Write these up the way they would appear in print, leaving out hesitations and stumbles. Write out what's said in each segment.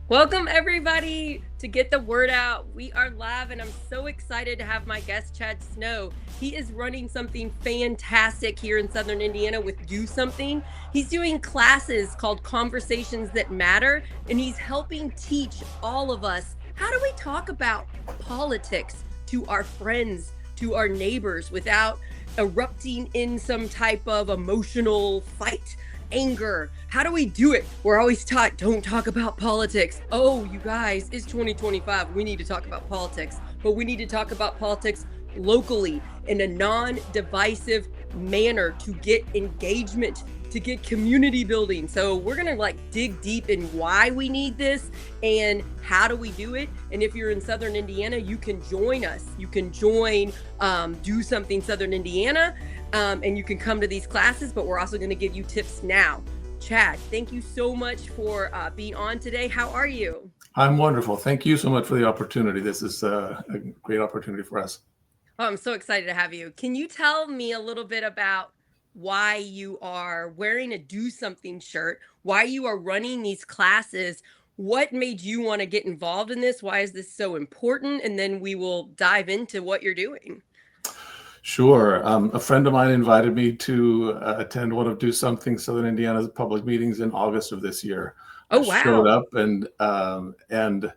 Welcome, everybody, to Get the Word Out. We are live, and I'm so excited to have my guest, Chad Snow. He is running something fantastic here in Southern Indiana with Do Something. He's doing classes called Conversations That Matter, and he's helping teach all of us how do we talk about politics to our friends, to our neighbors, without erupting in some type of emotional fight, anger. How do we do it? We're always taught, don't talk about politics. Oh, you guys, it's 2025. We need to talk about politics, but we need to talk about politics locally in a non-divisive manner to get engagement, to get community building. So we're going to dig deep in why we need this and how do we do it. And if you're in Southern Indiana, you can join us. You can join Do Something Southern Indiana, and you can come to these classes, but we're also going to give you tips now. Chad, thank you so much for being on today. How are you? I'm wonderful. Thank you so much for the opportunity. This is a great opportunity for us. Oh, I'm so excited to have you. Can you tell me a little bit about why you are wearing a Do Something shirt, why you are running these classes? What made you want to get involved in this? Why is this so important? And then we will dive into what you're doing. Sure. A friend of mine invited me to attend one of Do Something Southern Indiana's public meetings in August of this year. I Oh, showed wow. up and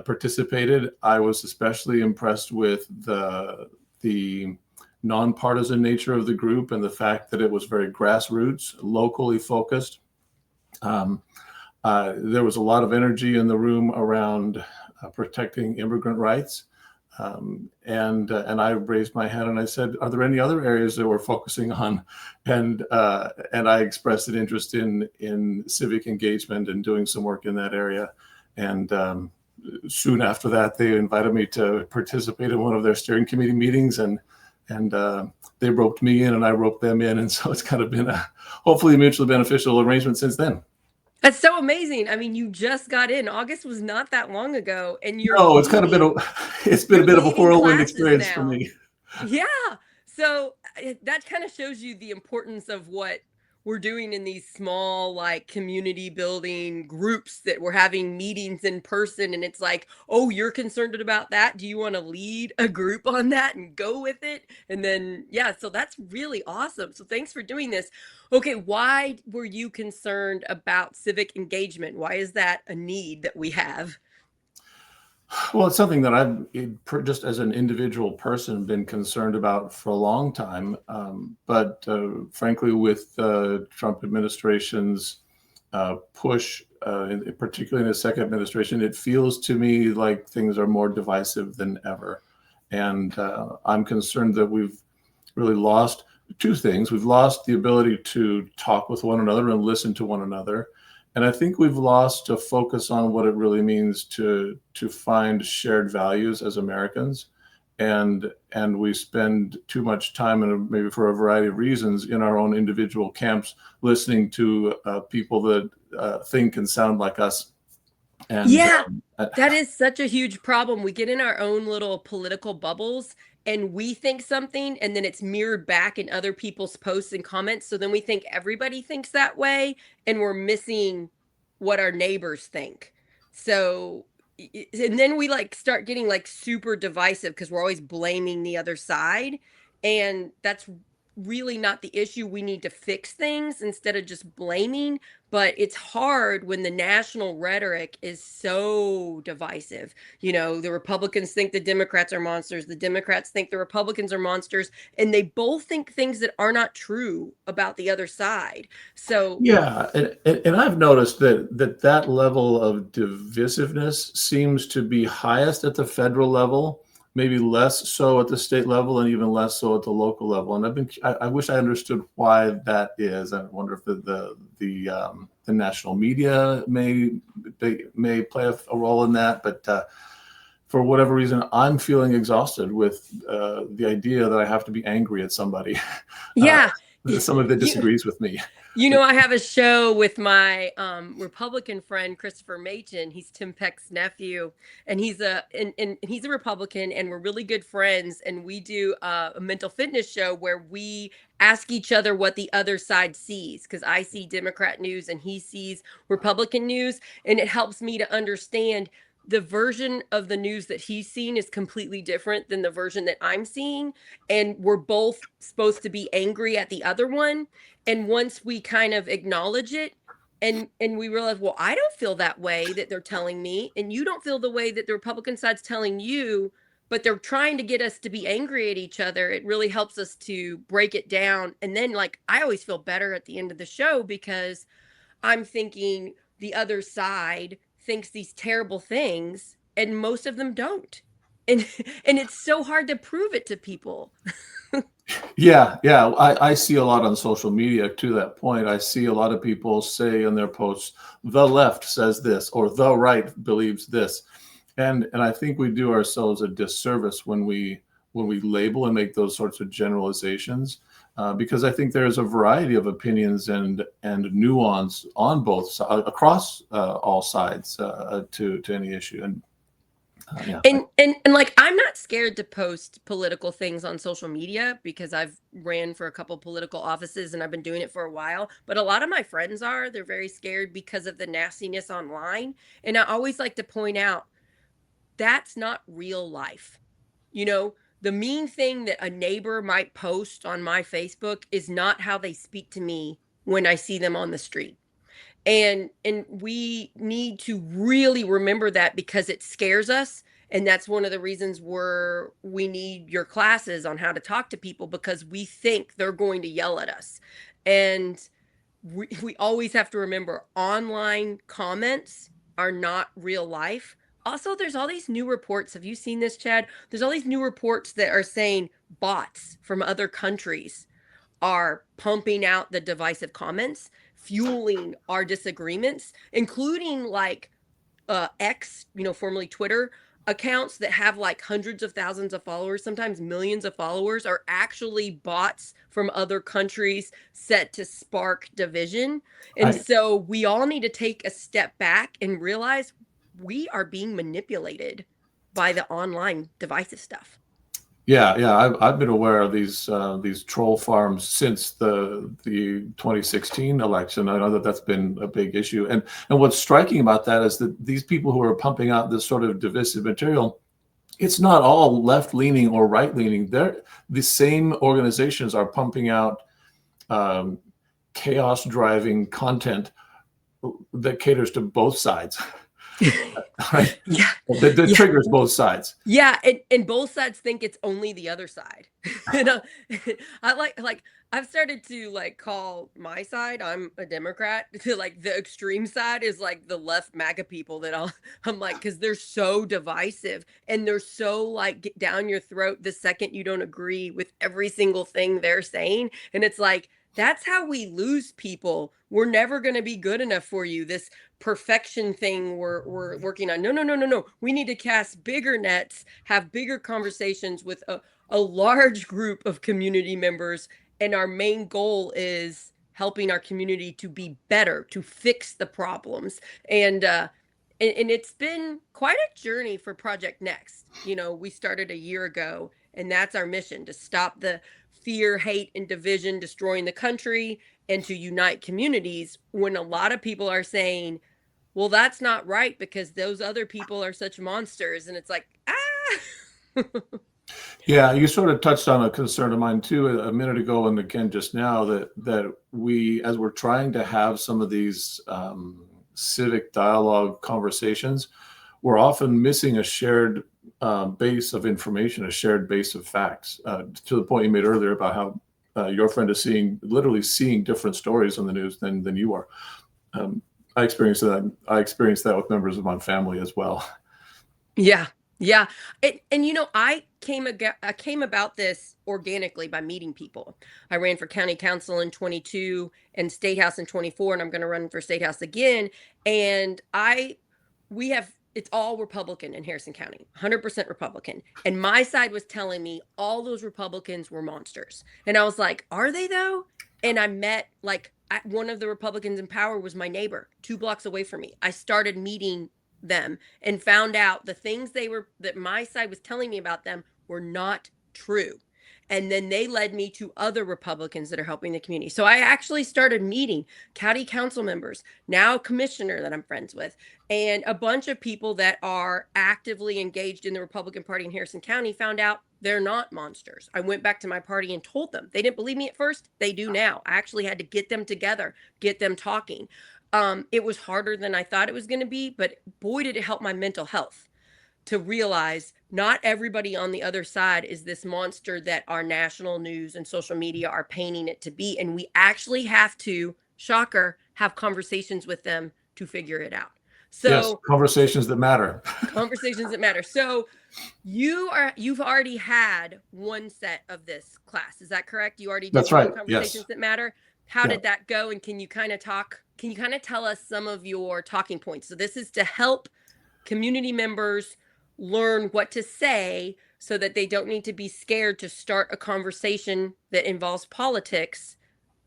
participated. I was especially impressed with the nonpartisan nature of the group and the fact that it was very grassroots, locally focused. Um, there was a lot of energy in the room around protecting immigrant rights. And I raised my hand and I said, "Are there any other areas that we're focusing on?" And I expressed an interest in civic engagement and doing some work in that area. And soon after that, they invited me to participate in one of their steering committee meetings, and they roped me in, and I roped them in, and so it's kind of been a hopefully mutually beneficial arrangement since then. That's so amazing. I mean, you just got in. August was not that long ago, and No, it's kind of been a it's been a you're bit of a leading whirlwind classes experience for now. me. Yeah. So that kind of shows you the importance of what we're doing in these small, like community building groups that we're having meetings in person. And it's like, oh, you're concerned about that. Do you want to lead a group on that and go with it? And then, yeah, so that's really awesome. So thanks for doing this. Okay. Why were you concerned about civic engagement? Why is that a need that we have? Well, it's something that just as an individual person, been concerned about for a long time. But frankly, with the Trump administration's push, particularly in the second administration, it feels to me like things are more divisive than ever. And I'm concerned that we've really lost two things. We've lost the ability to talk with one another and listen to one another. And I think we've lost a focus on what it really means to find shared values as Americans. And we spend too much time, and maybe for a variety of reasons, in our own individual camps, listening to people that think and sound like us. And Yeah, that is such a huge problem. We get in our own little political bubbles and we think something and then it's mirrored back in other people's posts and comments. So then we think everybody thinks that way and we're missing what our neighbors think. So and then we like start getting like super divisive because we're always blaming the other side, and that's really not the issue. We need to fix things instead of just blaming, but it's hard when the national rhetoric is so divisive. You know, the Republicans think the Democrats are monsters, the Democrats think the Republicans are monsters, and they both think things that are not true about the other side. So, Yeah, and I've noticed that level of divisiveness seems to be highest at the federal level, maybe less so at the state level, and even less so at the local level. And I wish I understood why that is. I wonder if the national media may play a role in that, but for whatever reason, I'm feeling exhausted with the idea that I have to be angry at somebody, uh, yeah. somebody that You disagrees with me. You know, I have a show with my Republican friend Christopher Machen. He's Tim Peck's nephew, and he's a Republican, and we're really good friends. And we do a mental fitness show where we ask each other what the other side sees, because I see Democrat news and he sees Republican news, and it helps me to understand the version of the news that he's seen is completely different than the version that I'm seeing, and we're both supposed to be angry at the other one. And once we kind of acknowledge it, and we realize, well, I don't feel that way that they're telling me, and you don't feel the way that the Republican side's telling you, but they're trying to get us to be angry at each other. It really helps us to break it down. And then, like, I always feel better at the end of the show because I'm thinking the other side thinks these terrible things, and most of them don't. And and it's so hard to prove it to people. Yeah, yeah. I see a lot on social media to that point. I see a lot of people say in their posts, the left says this or the right believes this. And I think we do ourselves a disservice when we label and make those sorts of generalizations, because I think there's a variety of opinions and nuance on both across all sides to any issue. And yeah. And like, I'm not scared to post political things on social media because I've ran for a couple political offices and I've been doing it for a while. But a lot of my friends are, they're very scared because of the nastiness online. And I always like to point out that's not real life. You know, the mean thing that a neighbor might post on my Facebook is not how they speak to me when I see them on the street. And we need to really remember that because it scares us, and that's one of the reasons we need your classes on how to talk to people, because we think they're going to yell at us. And we always have to remember online comments are not real life. Also, there's all these new reports. Have you seen this, Chad? There's all these new reports that are saying bots from other countries are pumping out the divisive comments, fueling our disagreements, including like X, formerly Twitter, accounts that have like hundreds of thousands of followers, sometimes millions of followers, are actually bots from other countries set to spark division. And so we all need to take a step back and realize we are being manipulated by the online divisive stuff. Yeah, yeah, I've been aware of these troll farms since the 2016 election. I know that that's been a big issue, and what's striking about that is that these people who are pumping out this sort of divisive material, it's not all left leaning or right leaning. They're the same organizations are pumping out chaos driving content that caters to both sides. Right? Yeah. That triggers both sides. Yeah, and both sides think it's only the other side. You know, I like I've started to like call my side, I'm a Democrat, to like the extreme side is like the left MAGA people that I'm like, because they're so divisive and they're so like get down your throat the second you don't agree with every single thing they're saying. And it's like, that's how we lose people. We're never going to be good enough for you. This perfection thing we're working on. No, no, no, no, no. We need to cast bigger nets, have bigger conversations with a large group of community members. And our main goal is helping our community to be better, to fix the problems. And it's been quite a journey for Project Next. We started a year ago, and that's our mission, to stop the fear, hate, and division destroying the country, and to unite communities, when a lot of people are saying, well, that's not right because those other people are such monsters. And it's like, Yeah, you sort of touched on a concern of mine too a minute ago, and again just now, that we, as we're trying to have some of these civic dialogue conversations, we're often missing a shared base of information, a shared base of facts. To the point you made earlier about how your friend is literally seeing different stories on the news than you are. I experienced that. I experienced that with members of my family as well. Yeah. Yeah. And I came about this organically by meeting people. I ran for county council in 22 and state house in 24, and I'm going to run for state house again. And it's all Republican in Harrison County, 100% Republican. And my side was telling me all those Republicans were monsters. And I was like, are they though? And I met one of the Republicans in power was my neighbor 2 blocks away from me. I started meeting them and found out the things that my side was telling me about them were not true. And then they led me to other Republicans that are helping the community. So I actually started meeting county council members, now commissioner that I'm friends with, and a bunch of people that are actively engaged in the Republican Party in Harrison County. Found out they're not monsters. I went back to my party and told them. They didn't believe me at first. They do now. I actually had to get them together, get them talking. It was harder than I thought it was going to be, but boy, did it help my mental health to realize not everybody on the other side is this monster that our national news and social media are painting it to be. And we actually have to, shocker, have conversations with them to figure it out. So yes, conversations that matter. Conversations that matter. So you've already had one set of this class. Is that correct? You already did That's right. Conversations Yes. that matter. How did that go? And can you kind of tell us some of your talking points? So this is to help community members learn what to say so that they don't need to be scared to start a conversation that involves politics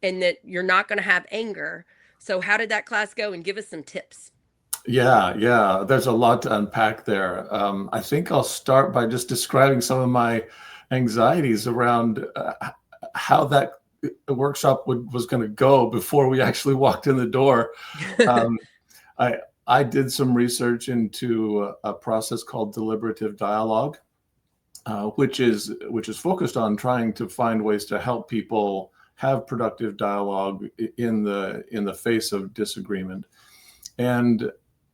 and that you're not going to have anger. So how did that class go? And give us some tips. Yeah. There's a lot to unpack there. I think I'll start by just describing some of my anxieties around how that workshop was going to go before we actually walked in the door. I did some research into a process called deliberative dialogue, which is focused on trying to find ways to help people have productive dialogue in the face of disagreement. And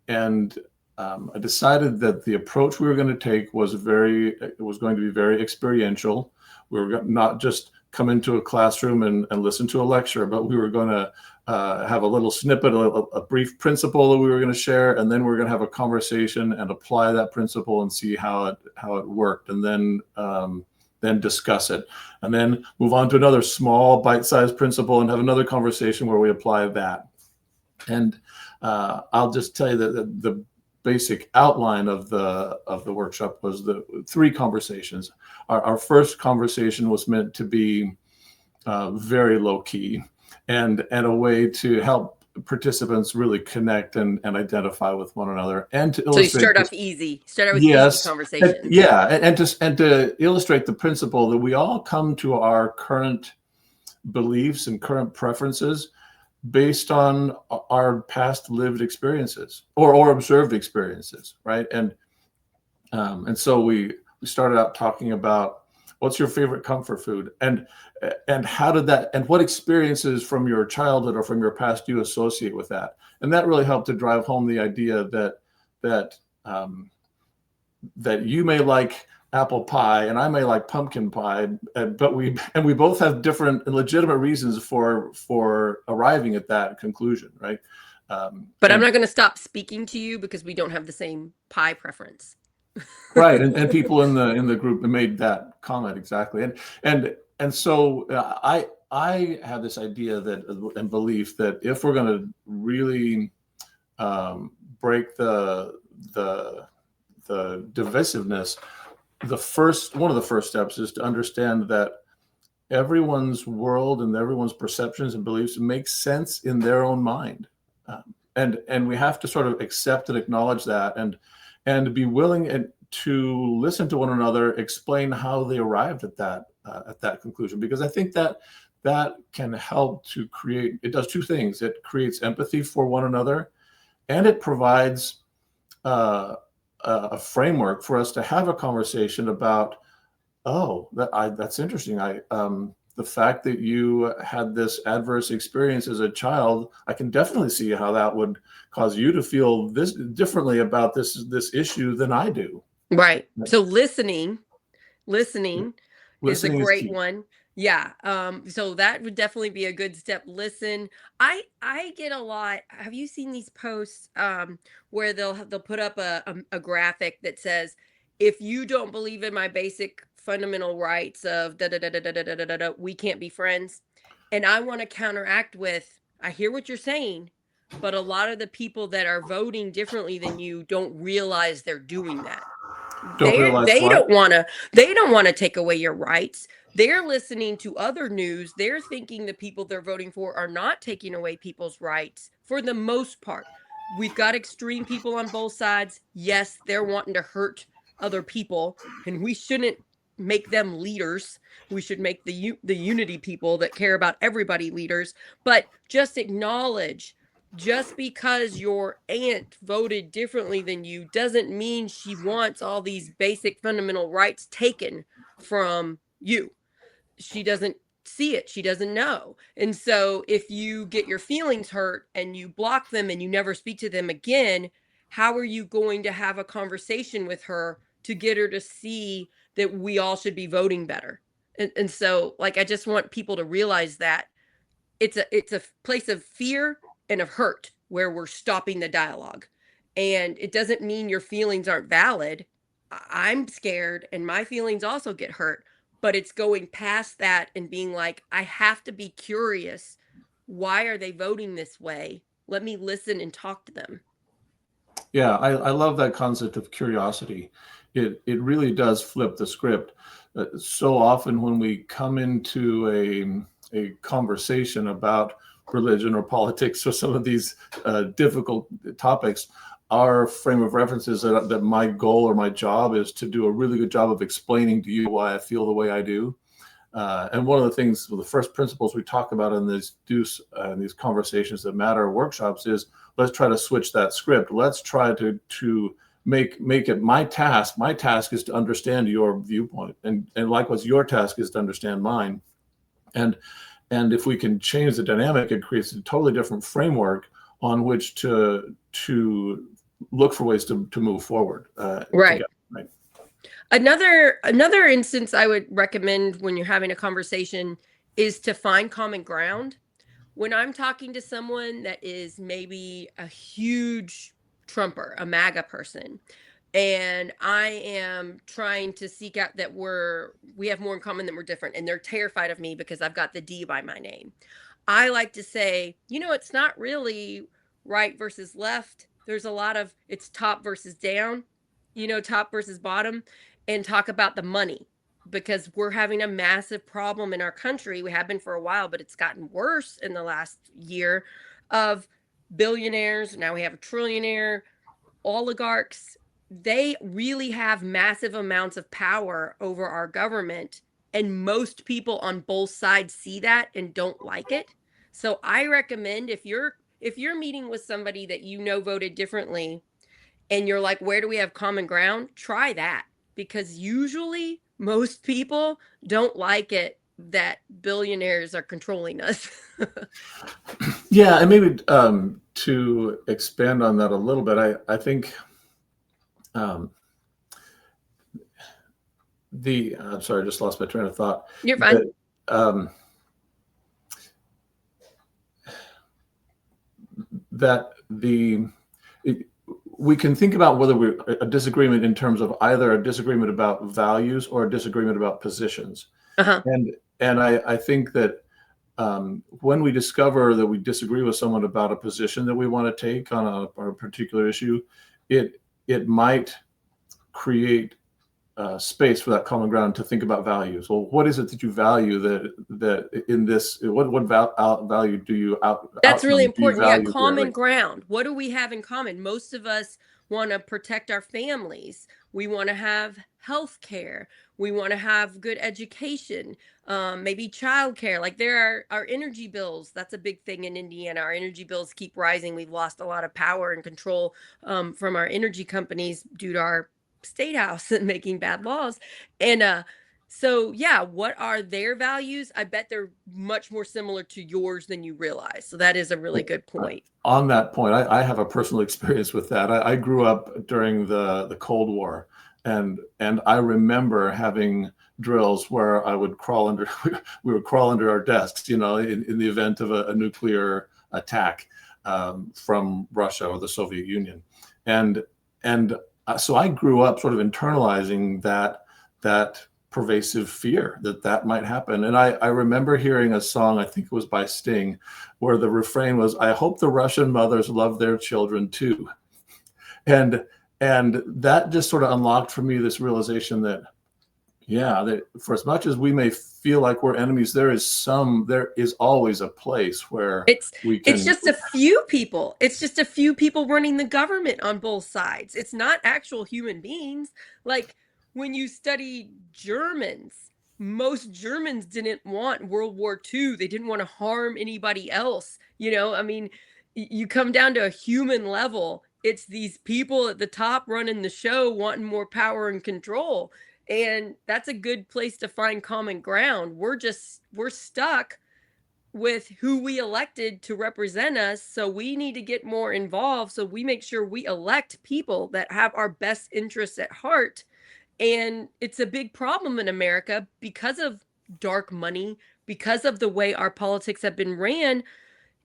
I decided that the approach we were going to take was going to be very experiential. We were not just come into a classroom and listen to a lecture, but we were going to have a little snippet, a brief principle that we were going to share, and then we're going to have a conversation and apply that principle and see how it worked, and then discuss it, and then move on to another small bite-sized principle and have another conversation where we apply that. And I'll just tell you that the basic outline of the workshop was the 3 conversations. Our first conversation was meant to be very low key and a way to help participants really connect and identify with one another, and to illustrate. So you start off easy. Start out with easy conversation. And to illustrate the principle that we all come to our current beliefs and current preferences based on our past lived experiences or observed experiences, right? And so we started out talking about what's your favorite comfort food, and how did that, and what experiences from your childhood or from your past do you associate with that? And that really helped to drive home the idea that you may like apple pie and I may like pumpkin pie, but we both have different and legitimate reasons for arriving at that conclusion, right? But I'm not going to stop speaking to you because we don't have the same pie preference. Right, and people in the group made that comment exactly, and so I have this idea that and belief that if we're going to really break the divisiveness, one of the first steps is to understand that everyone's world and everyone's perceptions and beliefs make sense in their own mind, and we have to sort of accept and acknowledge that, and be willing to listen to one another, explain how they arrived at that conclusion, because I think that can help to create. It does 2 things. It creates empathy for one another, and it provides a framework for us to have a conversation about, that's interesting. The fact that you had this adverse experience as a child, I can definitely see how that would cause you to feel this differently about this issue than I do. Right. So listening is a great one. Yeah. So that would definitely be a good step. Listen. I get a lot. Have you seen these posts where they'll put up a graphic that says, if you don't believe in my basic fundamental rights of we can't be friends? And I want to counteract with, I hear what you're saying, but a lot of the people that are voting differently than you don't realize they're doing that. They don't want to take away your rights. They're listening to other news. They're thinking the people they're voting for are not taking away people's rights for the most part. We've got extreme people on both sides. Yes, they're wanting to hurt other people, and we shouldn't make them leaders. We should make the unity people that care about everybody leaders. But just acknowledge, just because your aunt voted differently than you doesn't mean she wants all these basic fundamental rights taken from you. She doesn't see it. She doesn't know. And so if you get your feelings hurt and you block them and you never speak to them again, how are you going to have a conversation with her to get her to see that we all should be voting better? And so, like, I just want people to realize that it's a place of fear and of hurt where we're stopping the dialogue. And it doesn't mean your feelings aren't valid. I'm scared and my feelings also get hurt, but it's going past that and being like, I have to be curious. Why are they voting this way? Let me listen and talk to them. Yeah, I love that concept of curiosity. It really does flip the script. So often when we come into a conversation about religion or politics or some of these difficult topics, our frame of reference is that my goal or my job is to do a really good job of explaining to you why I feel the way I do. And one of the things, the first principles we talk about in these conversations that matter workshops is, let's try to switch that script. Let's try to make it my task. My task is to understand your viewpoint, and likewise your task is to understand mine. And if we can change the dynamic, it creates a totally different framework on which to look for ways to move forward. Right. Together, right. Another instance I would recommend when you're having a conversation is to find common ground. When I'm talking to someone that is maybe a huge Trumper, a MAGA person, and I am trying to seek out that we have more in common than we're different, and they're terrified of me because I've got the D by my name, I like to say, it's not really right versus left. There's a lot of, it's top versus down, top versus bottom, and talk about the money, because we're having a massive problem in our country. We have been for a while, but it's gotten worse in the last year, of billionaires. Now we have a trillionaire, oligarchs. They really have massive amounts of power over our government. And most people on both sides see that and don't like it. So I recommend, if you're meeting with somebody that voted differently and you're like, where do we have common ground? Try that, because usually most people don't like it that billionaires are controlling us. Yeah, and maybe to expand on that a little bit, I think I'm sorry, I just lost my train of thought. You're fine. We can think about whether we're a disagreement in terms of either a disagreement about values or a disagreement about positions. Uh-huh. And I think that when we discover that we disagree with someone about a position that we want to take on a particular issue, it might create space for that common ground to think about values. Well, what is it that you value that in this? What value do you out? That's really important. Yeah, common there? ground. What do we have in common? Most of us want to protect our families. We want to have health care. We want to have good education, maybe childcare. Like, there are our energy bills. That's a big thing in Indiana. Our energy bills keep rising. We've lost a lot of power and control from our energy companies due to our state house and making bad laws. And so, yeah, what are their values? I bet they're much more similar to yours than you realize. So that is a really good point. On that point, I have a personal experience with that. I grew up during the Cold War, and I remember having drills where I would crawl under, we would crawl under our desks, in the event of a nuclear attack from Russia or the Soviet Union. And so I grew up sort of internalizing that pervasive fear that might happen. And I remember hearing a song, I think it was by Sting, where the refrain was, "I hope the Russian mothers love their children too." And that just sort of unlocked for me this realization that, that for as much as we may feel like we're enemies, there is always a place where it's just a few people. It's just a few people running the government on both sides. It's not actual human beings. Like, when you study Germans, most Germans didn't want World War II. They didn't want to harm anybody else. I mean, you come down to a human level. It's these people at the top running the show wanting more power and control. And that's a good place to find common ground. We're stuck with who we elected to represent us. So we need to get more involved so we make sure we elect people that have our best interests at heart. And it's a big problem in America because of dark money, because of the way our politics have been ran.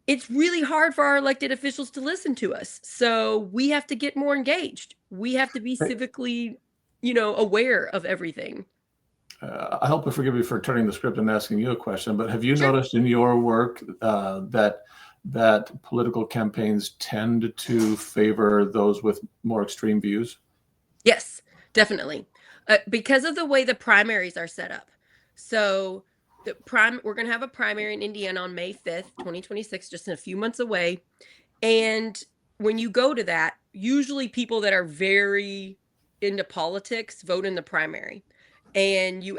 It's really hard for our elected officials to listen to us. So we have to get more engaged. We have to be civically, aware of everything. I hope you forgive me for turning the script and asking you a question, but have you noticed in your work that political campaigns tend to favor those with more extreme views? Yes, definitely. Because of the way the primaries are set up. So we're going to have a primary in Indiana on May 5th, 2026, just in a few months away. And when you go to that, usually people that are very into politics vote in the primary. And you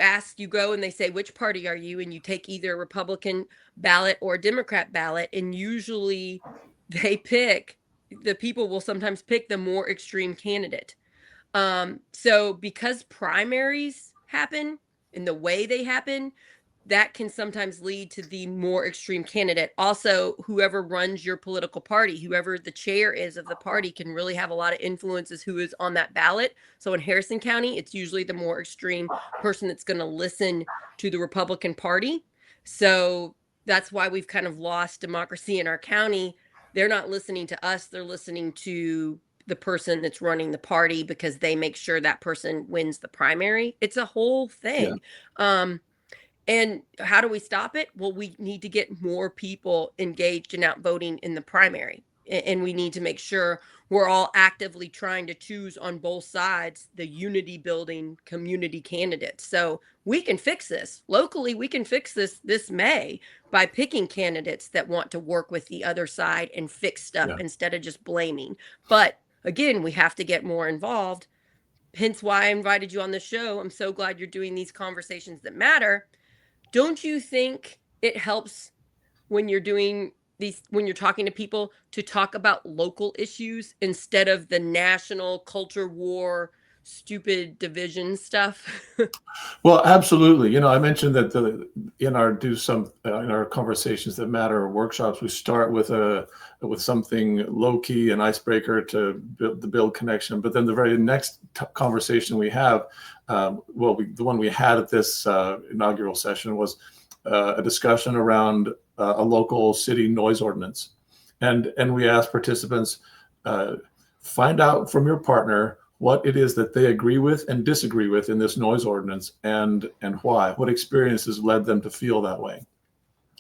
go and they say, which party are you? And you take either a Republican ballot or a Democrat ballot. And usually the people will sometimes pick the more extreme candidate. So because primaries happen in the way they happen, that can sometimes lead to the more extreme candidate. Also, whoever runs your political party, whoever the chair is of the party, can really have a lot of influence as who is on that ballot. So in Harrison County, it's usually the more extreme person that's going to listen to the Republican Party. So that's why we've kind of lost democracy in our county. They're not listening to us. They're listening to the person that's running the party because they make sure that person wins the primary. It's a whole thing. Yeah. And how do we stop it? Well, we need to get more people engaged and out voting in the primary. And we need to make sure we're all actively trying to choose on both sides the unity building community candidates. So we can fix this. Locally, we can fix this May by picking candidates that want to work with the other side and fix stuff instead of just blaming. But again, we have to get more involved. Hence why I invited you on the show. I'm so glad you're doing these conversations that matter. Don't you think it helps when you're talking to people to talk about local issues instead of the national culture war, stupid division stuff? Well, absolutely. I mentioned that in our conversations that matter workshops, we start with something low key, an icebreaker to build connection. But then the very next conversation we have, the one we had at this inaugural session was a discussion around a local city noise ordinance, and we asked participants, find out from your partner what it is that they agree with and disagree with in this noise ordinance, and why. What experiences led them to feel that way,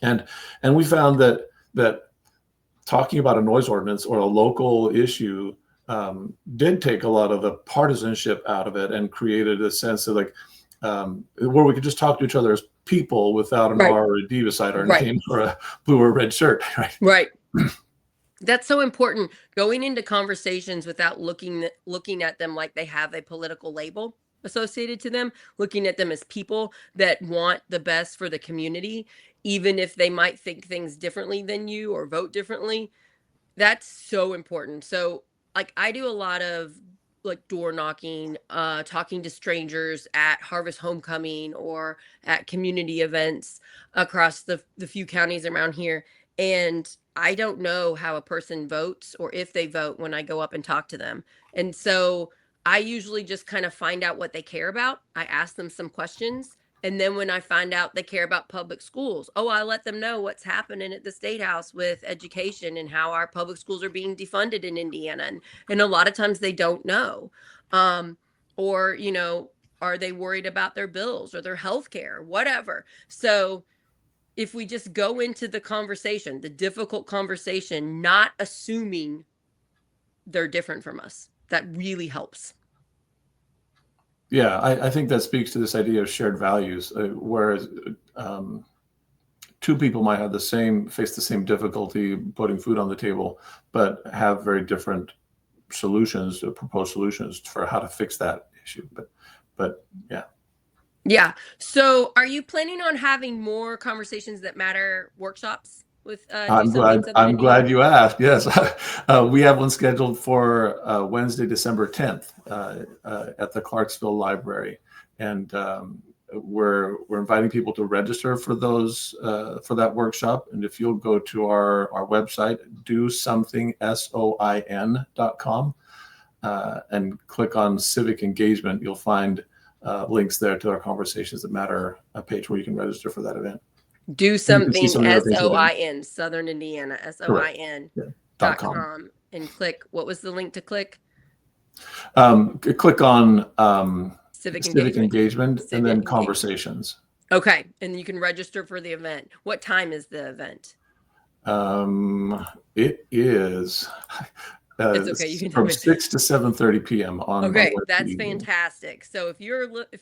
and we found that talking about a noise ordinance or a local issue did take a lot of the partisanship out of it and created a sense of where we could just talk to each other as people without an R or a D beside our name or a blue or red shirt. Right. That's so important. Going into conversations without looking at them like they have a political label associated to them, looking at them as people that want the best for the community, even if they might think things differently than you or vote differently. That's so important. So I do a lot of door knocking, talking to strangers at Harvest Homecoming or at community events across the few counties around here. And I don't know how a person votes or if they vote when I go up and talk to them. And so I usually just kind of find out what they care about. I ask them some questions. And then when I find out they care about public schools, I let them know what's happening at the State House with education and how our public schools are being defunded in Indiana. And a lot of times they don't know. Or, are they worried about their bills or their health care, whatever. So if we just go into the conversation, the difficult conversation, not assuming they're different from us, that really helps. Yeah, I think that speaks to this idea of shared values, whereas two people might have face the same difficulty putting food on the table, but have very different proposed solutions for how to fix that issue. But But yeah. Yeah. So are you planning on having more Conversations That Matter workshops with Do Something Southern I'm Indiana? glad you asked. Yes, we have one scheduled for Wednesday, December 10th, at the Clarksville Library, and we're inviting people to register for those for that workshop. And if you'll go to our website, dosomethingsOIN.com, and click on civic engagement, you'll find links there to our Conversations That Matter page where you can register for that event. Do And you can see Something some of the other things we're doing. SOIN, Southern Indiana, Correct. SOIN Yeah. .com, and click. What was the link to click? Click on Civic civic engagement and then engagement. conversations. Okay. And you can register for the event. What time is the event? It is It's okay. You can tell from me. 6 to 7:30 p.m. on Okay, Wednesday that's evening. fantastic. So if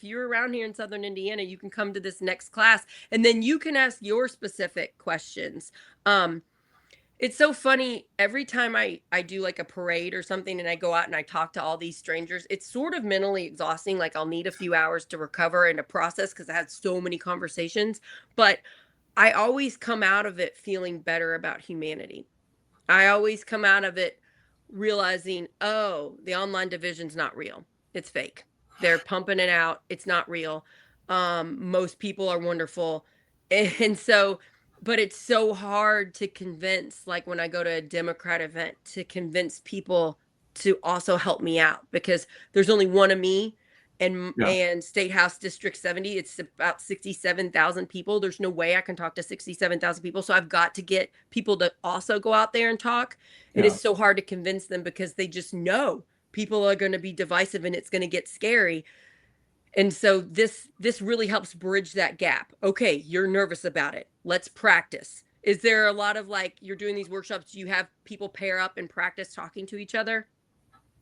you're around here in Southern Indiana, you can come to this next class, and then you can ask your specific questions. It's so funny every time I do like a parade or something and I go out and I talk to all these strangers, it's sort of mentally exhausting. Like I'll need a few hours to recover and to process because I had so many conversations, but I always come out of it feeling better about humanity. I always come out of it realizing, oh, the online division's not real. It's fake. They're pumping it out. It's not real. Most people are wonderful. And so, but it's so hard to convince, like when I go to a Democrat event, to convince people to also help me out because there's only one of me and State House District 70, it's about 67,000 people. There's no way I can talk to 67,000 people. So I've got to get people to also go out there and talk. It is so hard to convince them because they just know people are going to be divisive and it's going to get scary. And so this really helps bridge that gap. Okay, you're nervous about it. Let's practice. Is there a lot of like you're doing these workshops, do you have people pair up and practice talking to each other?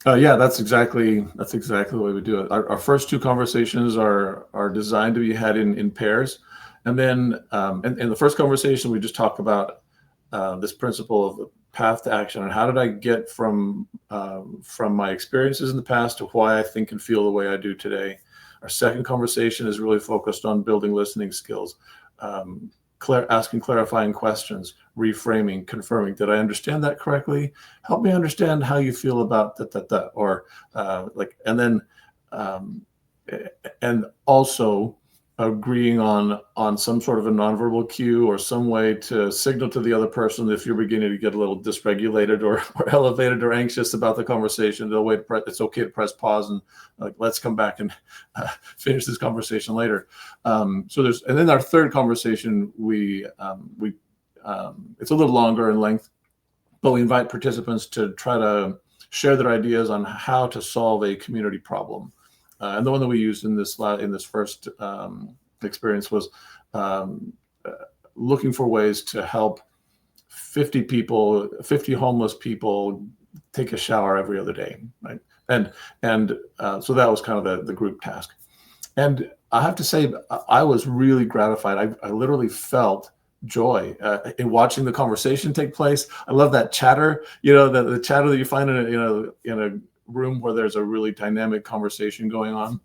Yeah, that's exactly the way we do it. Our first two conversations are designed to be had in pairs, and then in the first conversation we just talk about this principle of the path to action and how did I get from my experiences in the past to why I think and feel the way I do today. Our second conversation is really focused on building listening skills, asking clarifying questions, reframing, confirming. Did I understand that correctly? Help me understand how you feel about that, or and then and also agreeing on some sort of a nonverbal cue or some way to signal to the other person if you're beginning to get a little dysregulated or elevated or anxious about the conversation. It's okay to press pause and let's come back and finish this conversation later. And then our third conversation, it's a little longer in length, but we invite participants to try to share their ideas on how to solve a community problem. And the one that we used in this first experience was looking for ways to help 50 homeless people take a shower every other day, right? And so that was kind of the group task. And I have to say, I was really gratified. I literally felt joy in watching the conversation take place. I love that chatter, the chatter that you find in a room where there's a really dynamic conversation going on.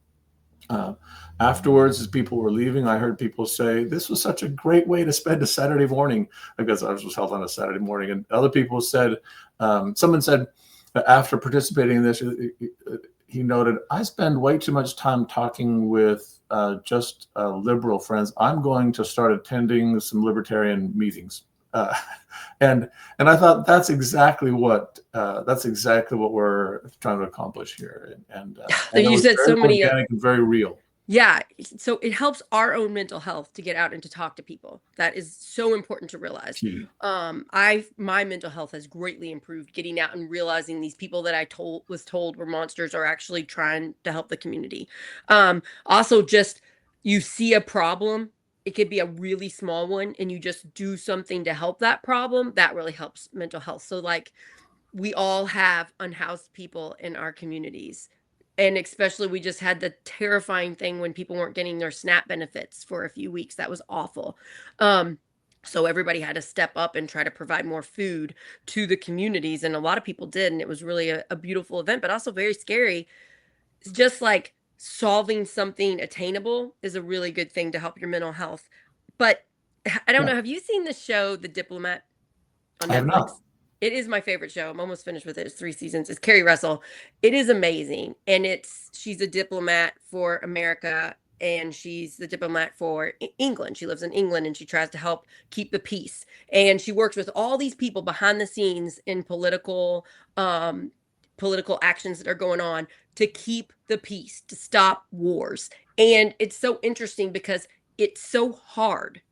Afterwards, as people were leaving, I heard people say, "This was such a great way to spend a Saturday morning," because ours was held on a Saturday morning. And other people said, someone said, after participating in this, he noted, "I spend way too much time talking with just liberal friends. I'm going to start attending some libertarian meetings." And I thought that's exactly what we're trying to accomplish here. And So you said so many organic and very real. Yeah. So it helps our own mental health to get out and to talk to people. That is so important to realize. My mental health has greatly improved getting out and realizing these people that I was told were monsters are actually trying to help the community. Also just you see a problem, it could be a really small one, and you just do something to help that problem. That really helps mental health. So like we all have unhoused people in our communities. And especially we just had the terrifying thing when people weren't getting their SNAP benefits for a few weeks. That was awful. So everybody had to step up and try to provide more food to the communities. And a lot of people did. And it was really a beautiful event, but also very scary. It's just like solving something attainable is a really good thing to help your mental health. But I don't Yeah, know, have you seen the show The Diplomat on I have Netflix? not. It is my favorite show. I'm almost finished with it. It's 3 seasons. It's Carrie Russell. It is amazing. And she's a diplomat for America, and she's the diplomat for England. She lives in England, and she tries to help keep the peace. And she works with all these people behind the scenes in um political actions that are going on to keep the peace, to stop wars. And it's so interesting because it's so hard,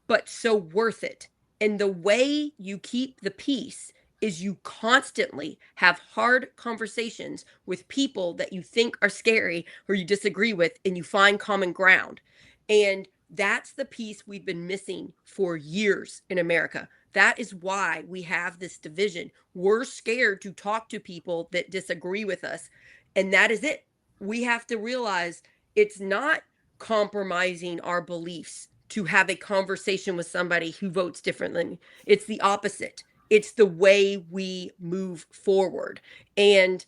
but so worth it. And the way you keep the peace is you constantly have hard conversations with people that you think are scary or you disagree with, and you find common ground. And that's the piece we've been missing for years in America. That is why we have this division. We're scared to talk to people that disagree with us. And that is it. We have to realize it's not compromising our beliefs to have a conversation with somebody who votes differently. It's the opposite. It's the way we move forward. And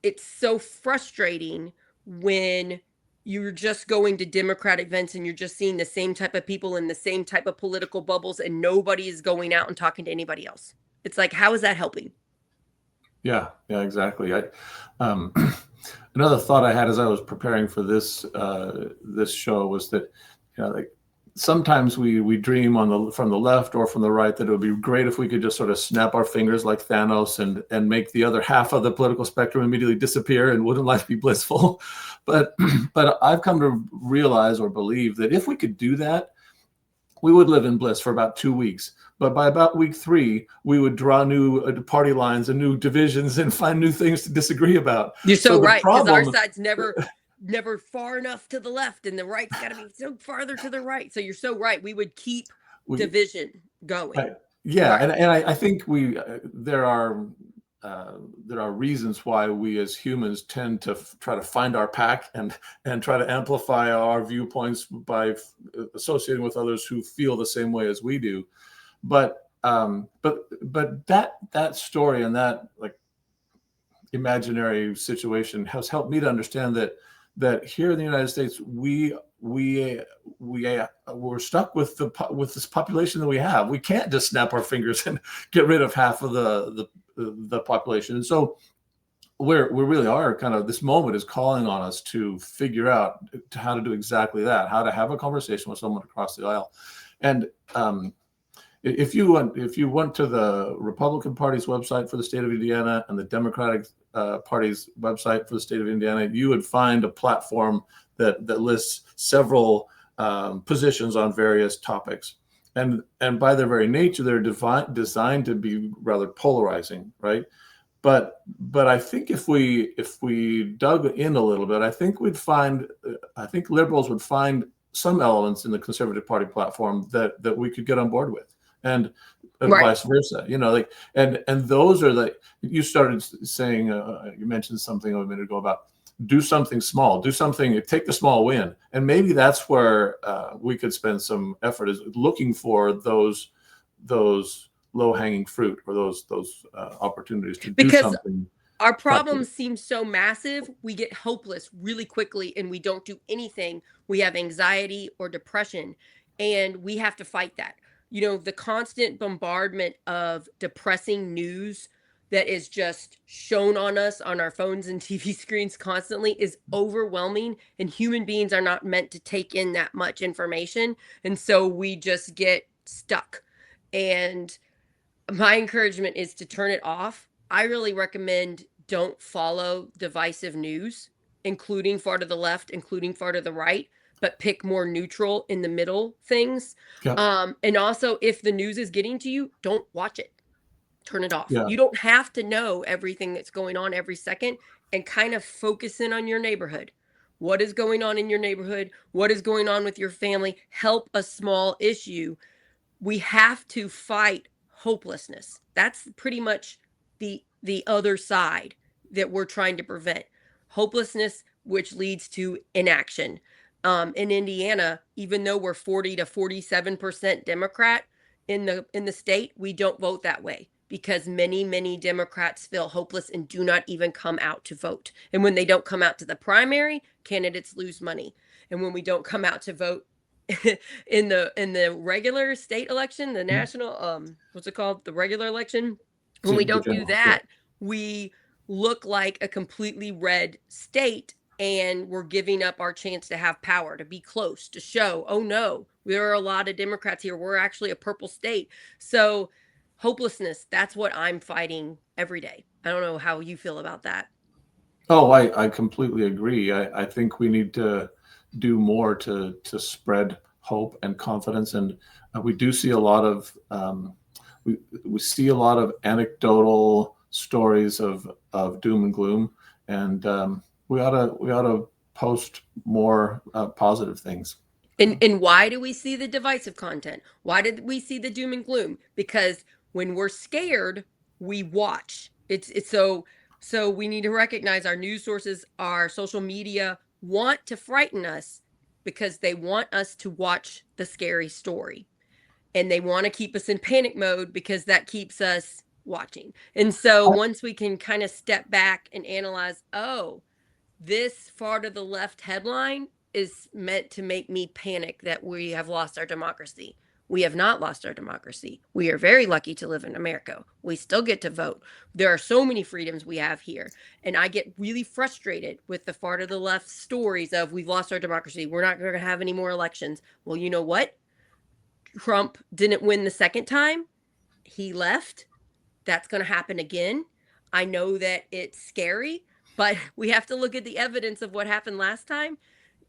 it's so frustrating when you're just going to Democratic events and you're just seeing the same type of people in the same type of political bubbles, and nobody is going out and talking to anybody else. It's like, how is that helping? Yeah, yeah, exactly. Um, Another thought I had as I was preparing for this show was that, like sometimes we dream from the left or from the right that it would be great if we could just sort of snap our fingers like Thanos and make the other half of the political spectrum immediately disappear, and wouldn't life be blissful? But but I've come to realize or believe that if we could do that, we would live in bliss for about 2 weeks. But by about week 3, we would draw new party lines and new divisions and find new things to disagree about. You're So so the right, because our problem, side's never far enough to the left, and the right's got to be so farther to the right. So you're so right. We would keep we, division going. yeah, Right. and I think there are reasons why we as humans tend to try to find our pack and try to amplify our viewpoints by associating with others who feel the same way as we do. But that story and that like imaginary situation has helped me to understand that here in the United States we're stuck with this population that we have. We can't just snap our fingers and get rid of half of the population. And so we really are kind of, this moment is calling on us to figure out how to do exactly that, how to have a conversation with someone across the aisle. And if you went to the Republican Party's website for the state of Indiana and the Democratic Party's website for the state of Indiana, you would find a platform that lists several positions on various topics. And by their very nature, they're designed to be rather polarizing, right? But I think if we dug in a little bit, I think liberals would find some elements in the Conservative Party platform that we could get on board with, and Right. vice versa. Like and those are you started saying, you mentioned something a minute ago about do something small, take the small win, and maybe that's where we could spend some effort, is looking for those low-hanging fruit, or those opportunities to do Because something our practical. problems seem so massive, we get hopeless really quickly and we don't do anything. We have anxiety or depression, and we have to fight that. The constant bombardment of depressing news that is just shown on us on our phones and TV screens constantly is overwhelming, and human beings are not meant to take in that much information. And so we just get stuck. And my encouragement is to turn it off. I really recommend don't follow divisive news, including far to the left, including far to the right, but pick more neutral in the middle things. Yeah, And also, if the news is getting to you, don't watch it. Turn it off. yeah, You don't have to know everything that's going on every second, and kind of focus in on your neighborhood. What is going on in your neighborhood? What is going on with your family? Help a small issue. We have to fight hopelessness. That's pretty much the other side that we're trying to prevent. Hopelessness, which leads to inaction. In Indiana, even though we're 40 to 47% Democrat in the state, we don't vote that way because many, many Democrats feel hopeless and do not even come out to vote. And when they don't come out to the primary, candidates lose money. And when we don't come out to vote in the regular state election, the national what's it called? The regular election, when we don't do that, we look like a completely red state, and we're giving up our chance to have power, to be close, to show, oh no, there are a lot of Democrats here. We're actually a purple state. So hopelessness, that's what I'm fighting every day. I don't know how you feel about that. Oh, I completely agree. I think we need to do more to spread hope and confidence, and we do see a lot of we see a lot of anecdotal stories of doom and gloom, and we ought to post more positive things. And why do we see the divisive content? Why did we see the doom and gloom? Because when we're scared, we watch. It's so we need to recognize our news sources, our social media want to frighten us because they want us to watch the scary story. And they want to keep us in panic mode because that keeps us watching. And so once we can kind of step back and analyze, oh, this far to the left headline is meant to make me panic that we have lost our democracy. We have not lost our democracy. We are very lucky to live in America. We still get to vote. There are so many freedoms we have here. And I get really frustrated with the far to the left stories of we've lost our democracy. We're not going to have any more elections. Well, you know what? Trump didn't win the second time. He left. That's going to happen again. I know that it's scary, but we have to look at the evidence of what happened last time.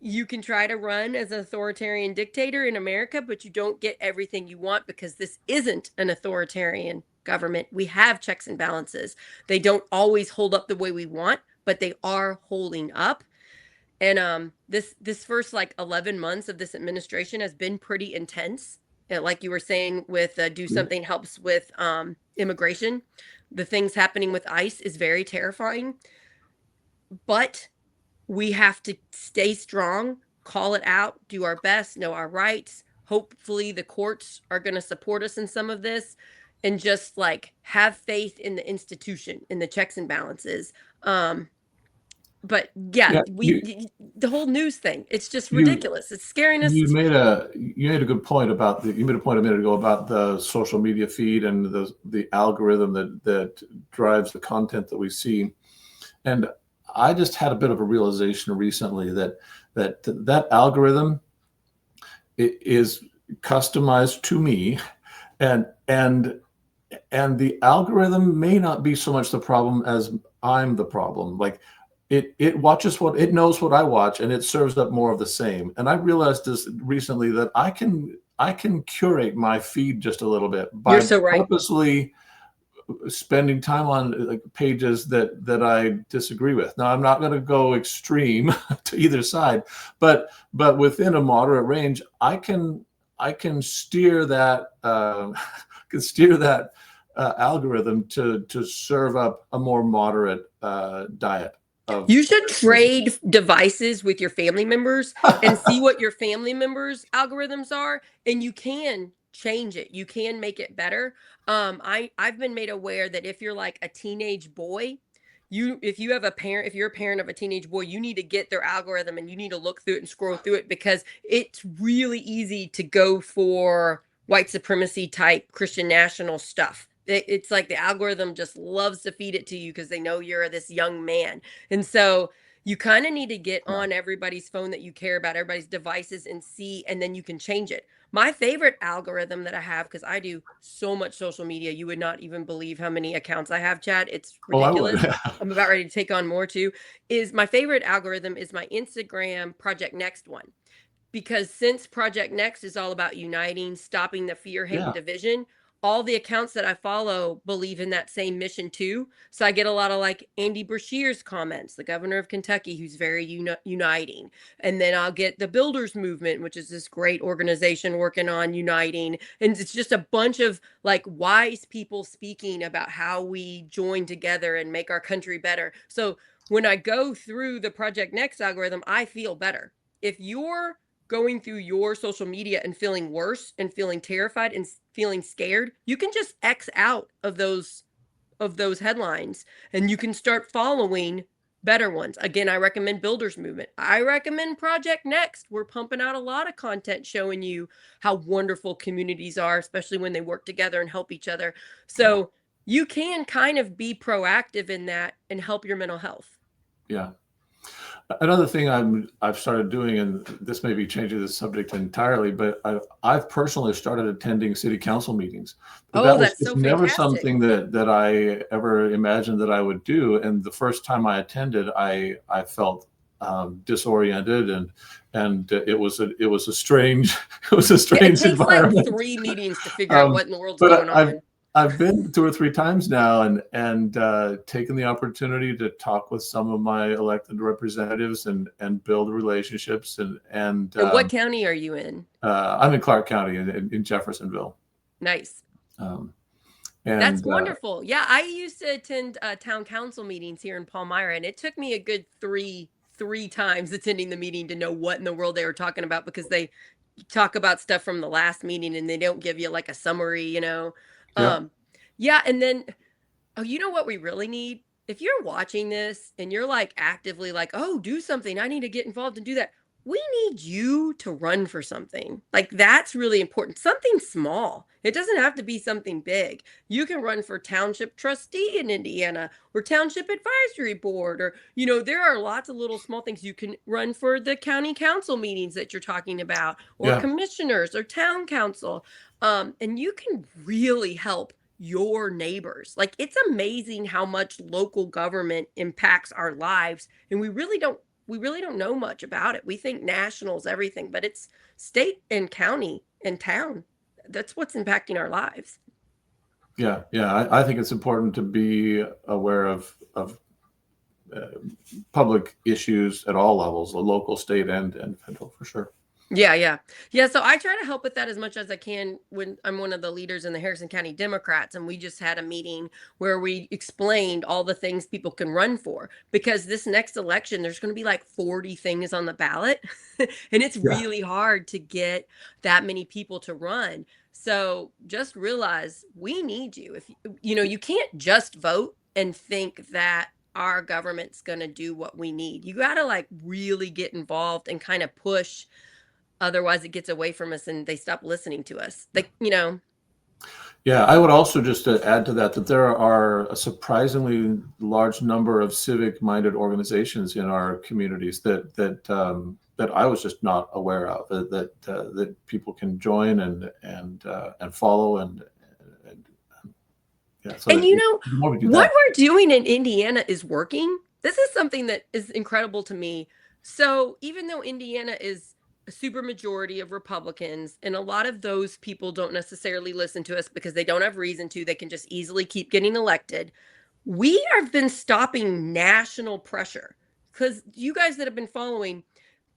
You can try to run as an authoritarian dictator in America, but you don't get everything you want because this isn't an authoritarian government. We have checks and balances. They don't always hold up the way we want, but they are holding up. And this first like 11 months of this administration has been pretty intense. Like you were saying with do something helps with immigration. The things happening with ICE is very terrifying. But we have to stay strong, call it out, do our best, know our rights. Hopefully the courts are going to support us in some of this, and just like have faith in the institution, in the checks and balances. But yeah, the whole news thing, it's just ridiculous. It's scaring us. You made a good point about you made a point a minute ago about the social media feed and the algorithm that drives the content that we see. And I just had a bit of a realization recently that algorithm is customized to me, and the algorithm may not be so much the problem as I'm the problem. Like it watches what it knows what I watch, and it serves up more of the same. And I realized this recently that I can curate my feed just a little bit by purposely spending time on like pages that I disagree with. Now I'm not going to go extreme to either side, but within a moderate range, I can steer that algorithm to serve up a more moderate diet. You should trade devices with your family members and see what your family members' algorithms are, and you can change it. You can make it better. I've been made aware that if you're like a teenage boy, if you're a parent of a teenage boy, you need to get their algorithm and you need to look through it and scroll through it, because it's really easy to go for white supremacy type Christian national stuff. It's like the algorithm just loves to feed it to you because they know you're this young man. And so you kind of need to get on everybody's phone that you care about, everybody's devices, and see, and then you can change it. My favorite algorithm that I have, because I do so much social media, you would not even believe how many accounts I have, Chad. It's ridiculous. I'm about ready to take on more too. My favorite algorithm is my Instagram Project Next one. Because since Project Next is all about uniting, stopping the fear, hate, and division, all the accounts that I follow believe in that same mission too. So I get a lot of like Andy Beshear's comments, the governor of Kentucky, who's very uniting. And then I'll get the Builders Movement, which is this great organization working on uniting. And it's just a bunch of like wise people speaking about how we join together and make our country better. So when I go through the Project Next algorithm, I feel better. If you're going through your social media and feeling worse and feeling terrified and feeling scared, you can just X out of those headlines and you can start following better ones. Again, I recommend Builders Movement. I recommend Project Next. We're pumping out a lot of content showing you how wonderful communities are, especially when they work together and help each other. So you can kind of be proactive in that and help your mental health. Yeah. Another thing I've started doing, and this may be changing the subject entirely, but I've personally started attending city council meetings. But that was That's so never fantastic. something that I ever imagined that I would do. And the first time I attended, I felt disoriented, and it was a strange It takes environment. like 3 meetings to figure out what in the world's But going on. I've been 2 or 3 times now and taken the opportunity to talk with some of my elected representatives and build relationships And what county are you in? I'm in Clark County in Jeffersonville. Nice. And That's wonderful. Yeah, I used to attend town council meetings here in Palmyra, and it took me a good three times attending the meeting to know what in the world they were talking about, because they talk about stuff from the last meeting and they don't give you like a summary, you know. Yeah. Yeah, and then you know what we really need? If you're watching this and you're like actively like, oh, do something, I need to get involved and do that. We need you to run for something. Like, that's really important. Something small. It doesn't have to be something big. You can run for township trustee in Indiana or township advisory board, or, you know, there are lots of little small things. You can run for the county council meetings that you're talking about, or commissioners or town council. And you can really help your neighbors. Like, it's amazing how much local government impacts our lives, and we really don't know much about it. We think national is everything, but it's state and county and town. That's what's impacting our lives. Yeah, I think it's important to be aware of public issues at all levels, the local, state, and federal, for sure. Yeah. So I try to help with that as much as I can when I'm one of the leaders in the Harrison County Democrats. And we just had a meeting where we explained all the things people can run for, because this next election, there's going to be like 40 things on the ballot. And it's really hard to get that many people to run. So just realize we need you. If you know, you can't just vote and think that our government's going to do what we need. You got to like really get involved and kind of push. Otherwise, it gets away from us and they stop listening to us. Like, you know. Yeah, I would also just add to that there are a surprisingly large number of civic-minded organizations in our communities that I was just not aware of, that people can join and follow yeah. So and you know what we're doing in Indiana is working. This is something that is incredible to me. So even though Indiana is a super majority of Republicans, and a lot of those people don't necessarily listen to us because they don't have reason to, they can just easily keep getting elected. We have been stopping national pressure, because you guys that have been following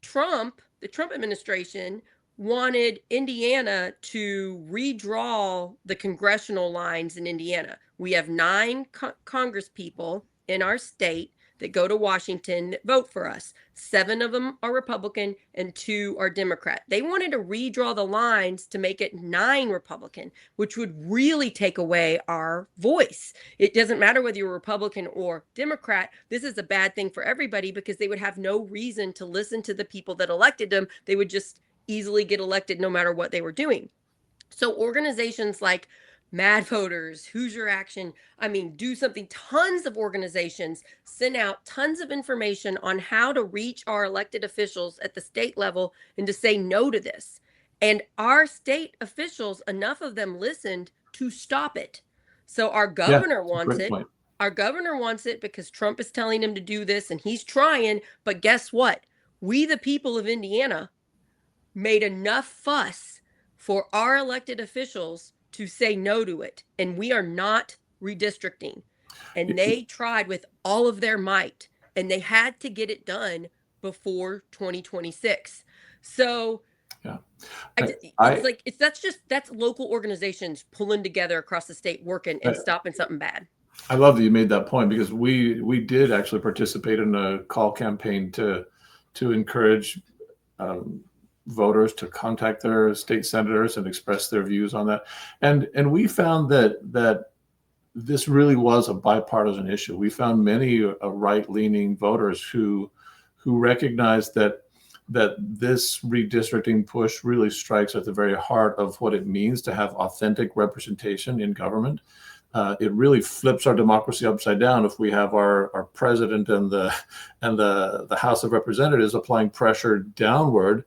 Trump, the Trump administration, wanted Indiana to redraw the congressional lines in Indiana. We have 9 Congress people in our state that go to Washington that vote for us. 7 of them are Republican and 2 are Democrat. They wanted to redraw the lines to make it 9 Republican, which would really take away our voice. It doesn't matter whether you're Republican or Democrat. This is a bad thing for everybody, because they would have no reason to listen to the people that elected them. They would just easily get elected no matter what they were doing. So organizations like Mad Voters, Hoosier Action, Do Something, tons of organizations send out tons of information on how to reach our elected officials at the state level and to say no to this. And our state officials, enough of them listened to stop it. So our governor wants it. Point. Our governor wants it because Trump is telling him to do this and he's trying. But guess what? We, the people of Indiana, made enough fuss for our elected officials to say no to it. And we are not redistricting. And they tried with all of their might, and they had to get it done before 2026. So yeah, that's local organizations pulling together across the state, working and stopping something bad. I love that you made that point, because we did actually participate in a call campaign to encourage voters to contact their state senators and express their views on that. And we found that this really was a bipartisan issue. We found many right-leaning voters who recognized that this redistricting push really strikes at the very heart of what it means to have authentic representation in government. It really flips our democracy upside down if we have our president and the House of Representatives applying pressure downward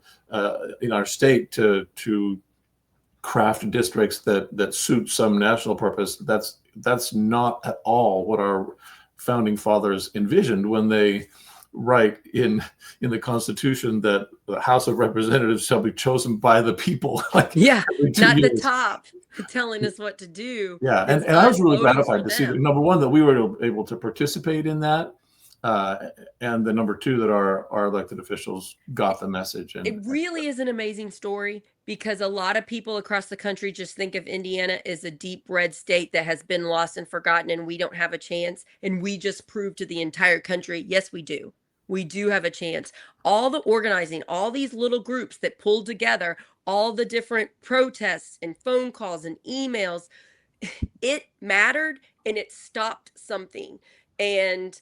in our state to craft districts that suit some national purpose. That's not at all what our founding fathers envisioned when they write in the Constitution that the House of Representatives shall be chosen by the people. Not the top telling us what to do. Yeah, and I was really gratified to see that, number one, that we were able to participate in that, and the number two, that our elected officials got the message. And it really is an amazing story, because a lot of people across the country just think of Indiana as a deep red state that has been lost and forgotten, and we don't have a chance. And we just proved to the entire country, yes, we do. We do have a chance. All the organizing, all these little groups that pulled together, all the different protests and phone calls and emails, it mattered, and it stopped something. And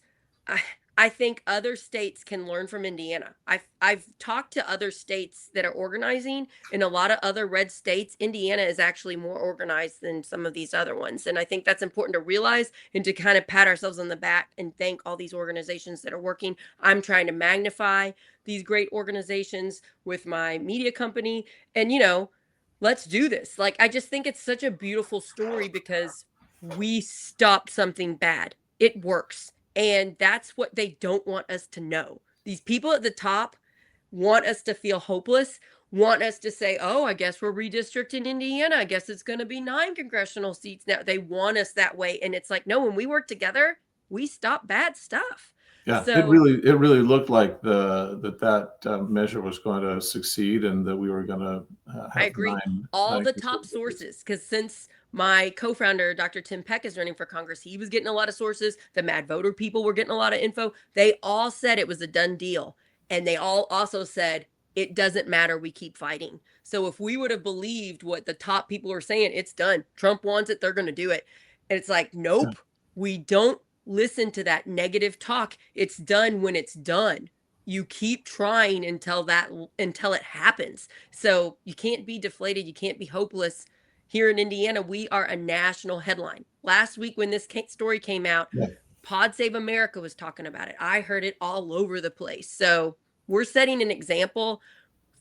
I think other states can learn from Indiana. I've talked to other states that are organizing. In a lot of other red states, Indiana is actually more organized than some of these other ones. And I think that's important to realize, and to kind of pat ourselves on the back and thank all these organizations that are working. I'm trying to magnify these great organizations with my media company. And, let's do this. Like, I just think it's such a beautiful story, because we stopped something bad. It works. And that's what they don't want us to know. These people at the top want us to feel hopeless, want us to say, oh, I guess we're redistricting Indiana. I guess it's going to be 9 congressional seats now. They want us that way. And it's like, no, when we work together, we stop bad stuff. Yeah, so, it really looked like that measure was going to succeed, and that we were going to have I agree. All the top sources, because since my co-founder, Dr. Tim Peck, is running for Congress, he was getting a lot of sources. The Mad Voter people were getting a lot of info. They all said it was a done deal. And they all also said, it doesn't matter, we keep fighting. So if we would have believed what the top people are saying, it's done. Trump wants it, they're going to do it. And it's like, nope, we don't listen to that negative talk. It's done when it's done. You keep trying until it happens. So you can't be deflated. You can't be hopeless. Here in Indiana, we are a national headline. Last week when this story came out, Pod Save America was talking about it. I heard it all over the place. So we're setting an example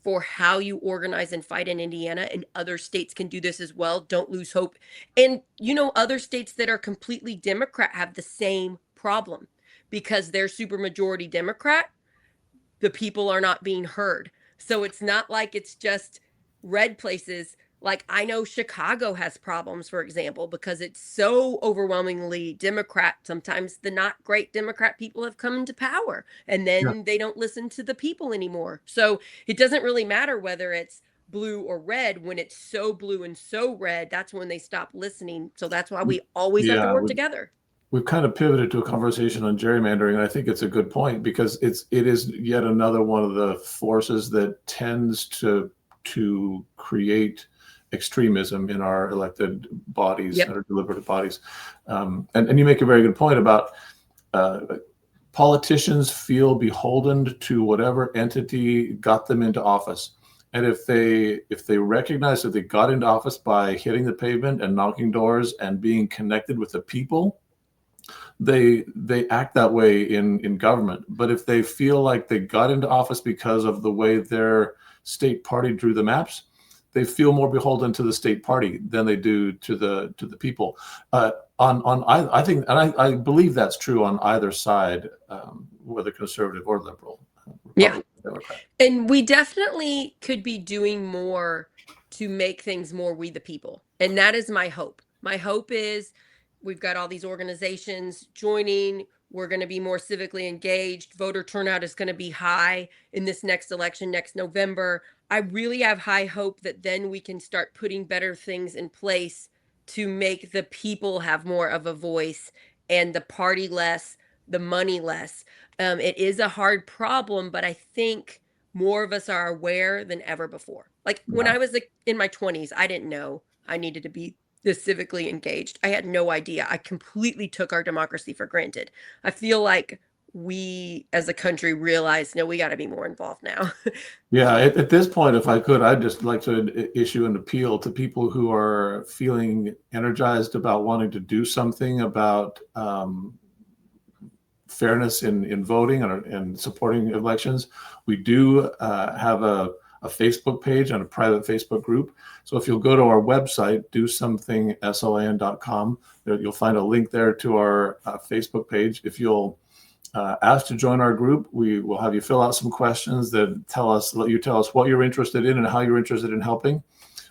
for how you organize and fight in Indiana, and other states can do this as well. Don't lose hope. And other states that are completely Democrat have the same problem, because they're supermajority Democrat. The people are not being heard. So it's not like it's just red places. Like, I know Chicago has problems, for example, because it's so overwhelmingly Democrat. Sometimes the not great Democrat people have come into power, and then they don't listen to the people anymore. So it doesn't really matter whether it's blue or red. When it's so blue and so red, that's when they stop listening. So that's why we always have to work together. We've kind of pivoted to a conversation on gerrymandering, and I think it's a good point, because it is yet another one of the forces that tends to create extremism in our elected bodies, our deliberative bodies. And you make a very good point about politicians feel beholden to whatever entity got them into office. And if they recognize that they got into office by hitting the pavement and knocking doors and being connected with the people, they act that way in government. But if they feel like they got into office because of the way their state party drew the maps, they feel more beholden to the state party than they do to the people. I think, and I believe that's true on either side, whether conservative or liberal. Democrat. And we definitely could be doing more to make things more we the people. And that is my hope. My hope is we've got all these organizations joining. We're going to be more civically engaged. Voter turnout is going to be high in this next election, next November. I really have high hope that then we can start putting better things in place to make the people have more of a voice, and the party less, the money less. It is a hard problem, but I think more of us are aware than ever before. Like when Yeah. I was in my 20s, I didn't know I needed to be this civically engaged. I had no idea. I completely took our democracy for granted. I feel like we as a country realize, no, we got to be more involved now. Yeah, at this point, if I could, I'd just like to issue an appeal to people who are feeling energized about wanting to do something about fairness in voting and supporting elections. We do have a Facebook page and a private Facebook group. So if you'll go to our website, DoSomethingSOAN.com, you'll find a link there to our Facebook page. If you'll ask to join our group, we will have you fill out some questions that let you tell us what you're interested in and how you're interested in helping,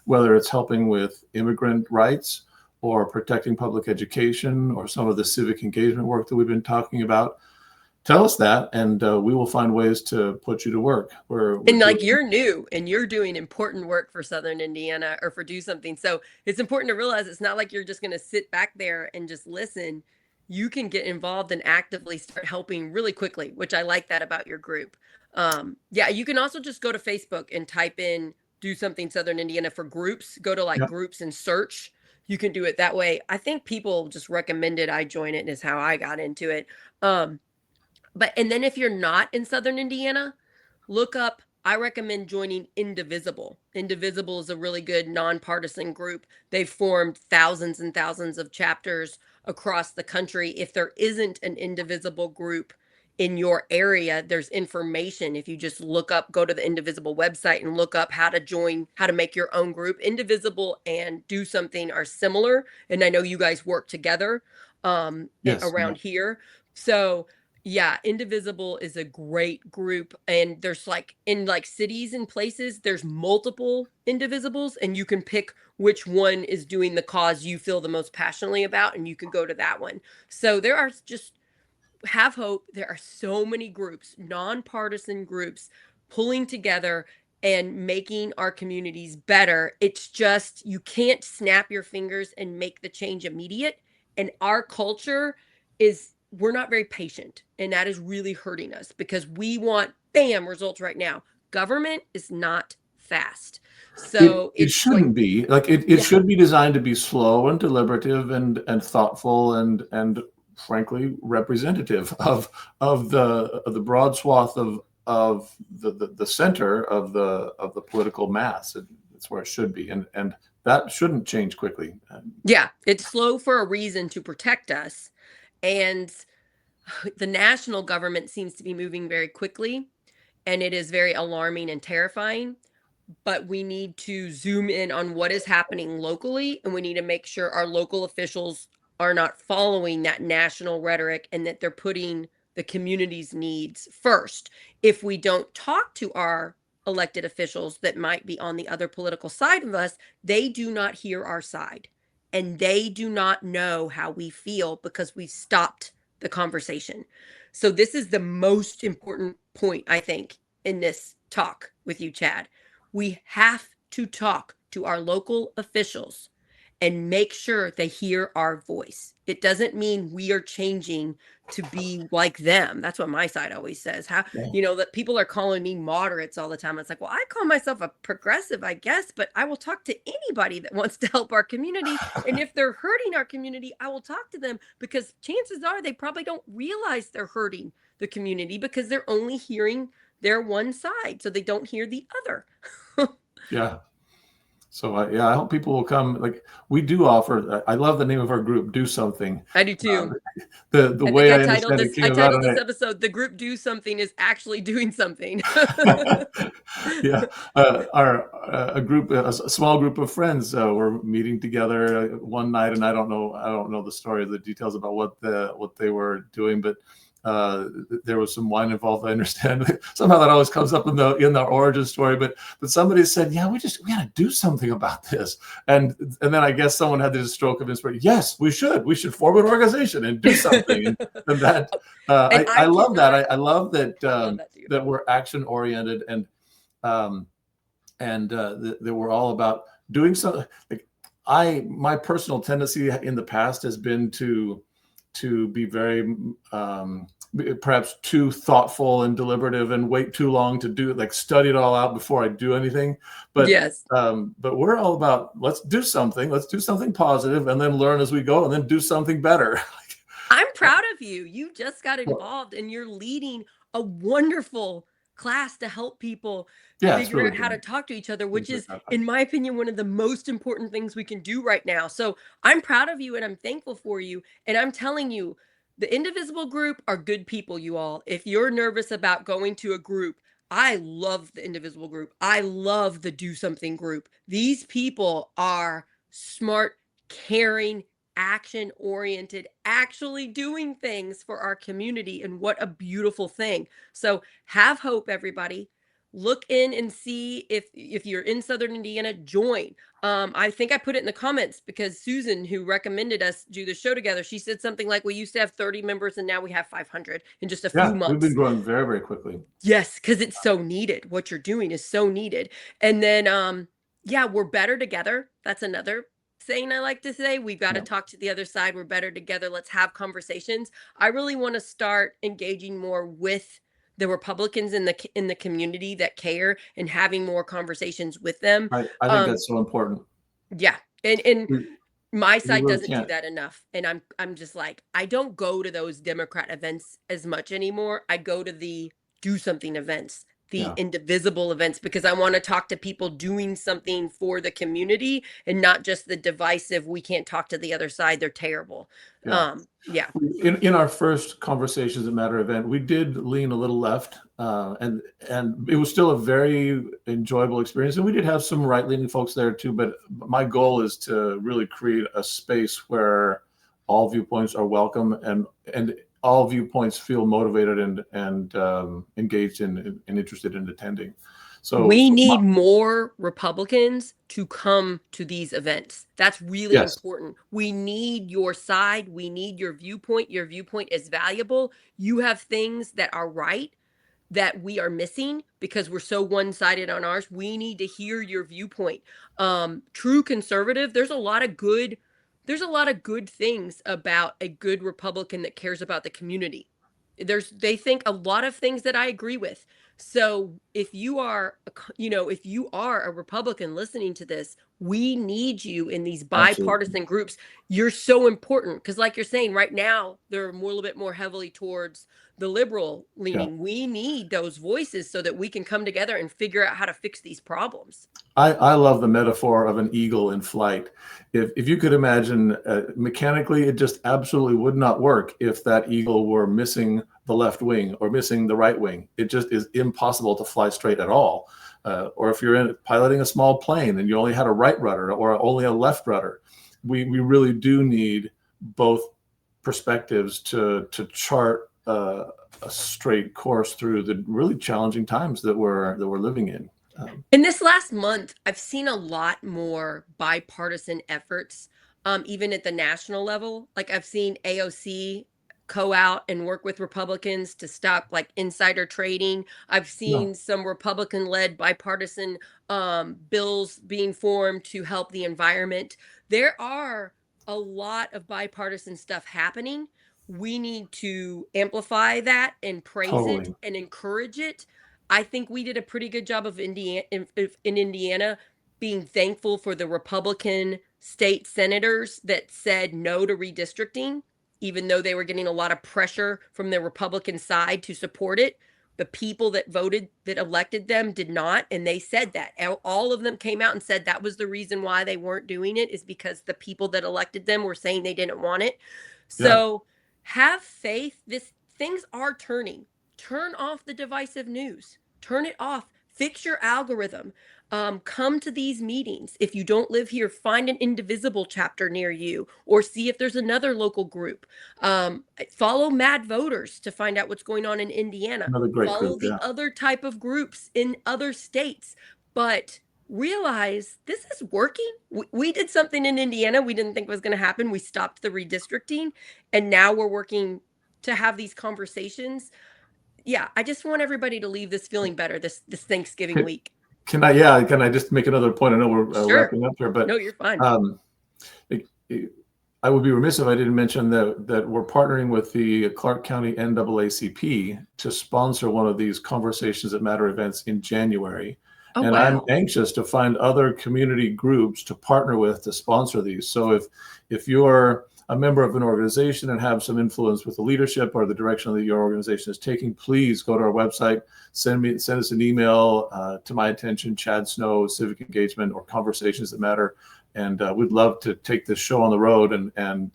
whether it's helping with immigrant rights or protecting public education or some of the civic engagement work that we've been talking about. Tell us that, and we will find ways to put you to work. And like you're new and you're doing important work for Southern Indiana or for Do Something. So it's important to realize it's not like you're just going to sit back there and just listen. You can get involved and actively start helping really quickly, which I like that about your group. Yeah, you can also just go to Facebook and type in Do Something Southern Indiana for groups. Go to like Yep. groups and search. You can do it that way. I think people just recommended I join it, and is how I got into it. And then if you're not in Southern Indiana, look up, I recommend joining Indivisible. Indivisible is a really good nonpartisan group. They've formed thousands and thousands of chapters across the country. If there isn't an Indivisible group in your area, there's information. If you just look up, go to the Indivisible website and look up how to join, how to make your own group. Indivisible and Do Something are similar. And I know you guys work together Yes. around here. So yeah, Indivisible is a great group, and there's like in like cities and places, there's multiple Indivisibles, and you can pick which one is doing the cause you feel the most passionately about, and you can go to that one. So there are just have hope. There are so many groups, nonpartisan groups, pulling together and making our communities better. It's just you can't snap your fingers and make the change immediate. And our culture is we're not very patient, and that is really hurting us because we want bam results right now. Government is not fast, so It it's shouldn't be like it Yeah. should be designed to be slow and deliberative and thoughtful and frankly representative of the broad swath of the center of the political mass. That's where it should be, and that shouldn't change quickly. Yeah, it's slow for a reason, to protect us. And the national government seems to be moving very quickly, and it is very alarming and terrifying. But we need to zoom in on what is happening locally, and we need to make sure our local officials are not following that national rhetoric and that they're putting the community's needs first. If we don't talk to our elected officials that might be on the other political side of us, they do not hear our side, and they do not know how we feel because we've stopped the conversation. So this is the most important point, I think, in this talk with you, Chad. We have to talk to our local officials and make sure they hear our voice. It doesn't mean we are changing to be like them. That's what my side always says. How, Yeah. that people are calling me moderates all the time. It's like, well, I call myself a progressive, I guess, but I will talk to anybody that wants to help our community. And if they're hurting our community, I will talk to them, because chances are they probably don't realize they're hurting the community because they're only hearing their one side. So they don't hear the other. Yeah. So I hope people will come. Like we do offer. I love the name of our group, Do Something. I do too. The way I titled understand it I came titled about this episode, "The Group Do Something is Actually Doing Something." Yeah, a group, a small group of friends were meeting together one night, and I don't know the story, the details about what they were doing, but there was some wine involved. I understand. Somehow that always comes up in the origin story, but somebody said, "Yeah, we got to do something about this," and then I guess someone had this stroke of inspiration. Yes, we should form an organization and do something, and that I love that. I love that that we're action oriented and that we're all about doing something. Like my personal tendency in the past has been to to be very perhaps too thoughtful and deliberative and wait too long to do it, like study it all out before I do anything. Yes. But we're all about, let's do something positive, and then learn as we go, and then do something better. I'm proud of you. You just got involved and you're leading a wonderful class to help people figure really out how to good. talk to each other, which Things is, like that. in my opinion, one of the most important things we can do right now. So I'm proud of you and I'm thankful for you. And I'm telling you, the Indivisible group are good people, you all. If you're nervous about going to a group, I love the Indivisible group. I love the Do Something group. These people are smart, caring, action oriented, actually doing things for our community. And what a beautiful thing. So have hope, everybody. Look in and see if you're in Southern Indiana, join. I think I put it in the comments because Susan, who recommended us do the show together, she said something like, we used to have 30 members and now we have 500 in just a few months. We've been growing very, very quickly. Yes, because it's so needed. What you're doing is so needed. And then yeah, we're better together. That's another saying I like to say. We've got to talk to the other side. We're better together. Let's have conversations. I really want to start engaging more with the Republicans in the community that care and having more conversations with them. I think that's so important. Yeah. And We my side really doesn't do can't. that enough. And I'm just like, I don't go to those Democrat events as much anymore. I go to the Do Something events, the Yeah. Indivisible events, because I want to talk to people doing something for the community and not just the divisive, we can't talk to the other side, they're terrible. Yeah. Yeah. In our first Conversations That Matter event, we did lean a little left, and it was still a very enjoyable experience. And we did have some right-leaning folks there too. But my goal is to really create a space where all viewpoints are welcome, and all viewpoints feel motivated and engaged in and interested in attending. So we need more Republicans to come to these events. That's really important. We need your side. We need your viewpoint. Your viewpoint is valuable. You have things that are right that we are missing because we're so one-sided on ours. We need to hear your viewpoint. True conservative, there's a lot of good things about a good Republican that cares about the community. They think a lot of things that I agree with. So if you are a Republican listening to this, we need you in these bipartisan groups. You're so important because, like you're saying, right now they're a little bit more heavily towards the liberal leaning. Yeah. We need those voices so that we can come together and figure out how to fix these problems. I love the metaphor of an eagle in flight. If you could imagine, mechanically, it just absolutely would not work if that eagle were missing the left wing or missing the right wing. It just is impossible to fly straight at all. Or if you're piloting a small plane and you only had a right rudder or only a left rudder, we really do need both perspectives to chart a straight course through the really challenging times that we're living in. In this last month, I've seen a lot more bipartisan efforts, even at the national level. Like I've seen AOC go out and work with Republicans to stop like insider trading. I've seen some Republican-led bipartisan bills being formed to help the environment. There are a lot of bipartisan stuff happening. We need to amplify that and praise it and encourage it. I think we did a pretty good job of in Indiana being thankful for the Republican state senators that said no to redistricting, even though they were getting a lot of pressure from the Republican side to support it. The people that voted, that elected them did not. And they said that. All of them came out and said that was the reason why they weren't doing it, is because the people that elected them were saying they didn't want it. So have faith. Things are turning. Turn off the divisive news. Turn it off. Fix your algorithm. Come to these meetings. If you don't live here, find an Indivisible chapter near you, or see if there's another local group. Follow Mad Voters to find out what's going on in Indiana. Another great Follow group, the other type of groups in other states. But realize this is working. We did something in Indiana we didn't think was going to happen. We stopped the redistricting, and now we're working to have these conversations. Yeah, I just want everybody to leave this feeling better this Thanksgiving week. Can I just make another point? I know we're wrapping up here, but no, you're fine. I would be remiss if I didn't mention that we're partnering with the Clark County NAACP to sponsor one of these Conversations That Matter events in January. Oh, And wow. I'm anxious to find other community groups to partner with to sponsor these. So if you're a member of an organization and have some influence with the leadership or the direction that your organization is taking, please go to our website, send us an email to my attention, Chad Snow, Civic Engagement, or Conversations That Matter. And we'd love to take this show on the road and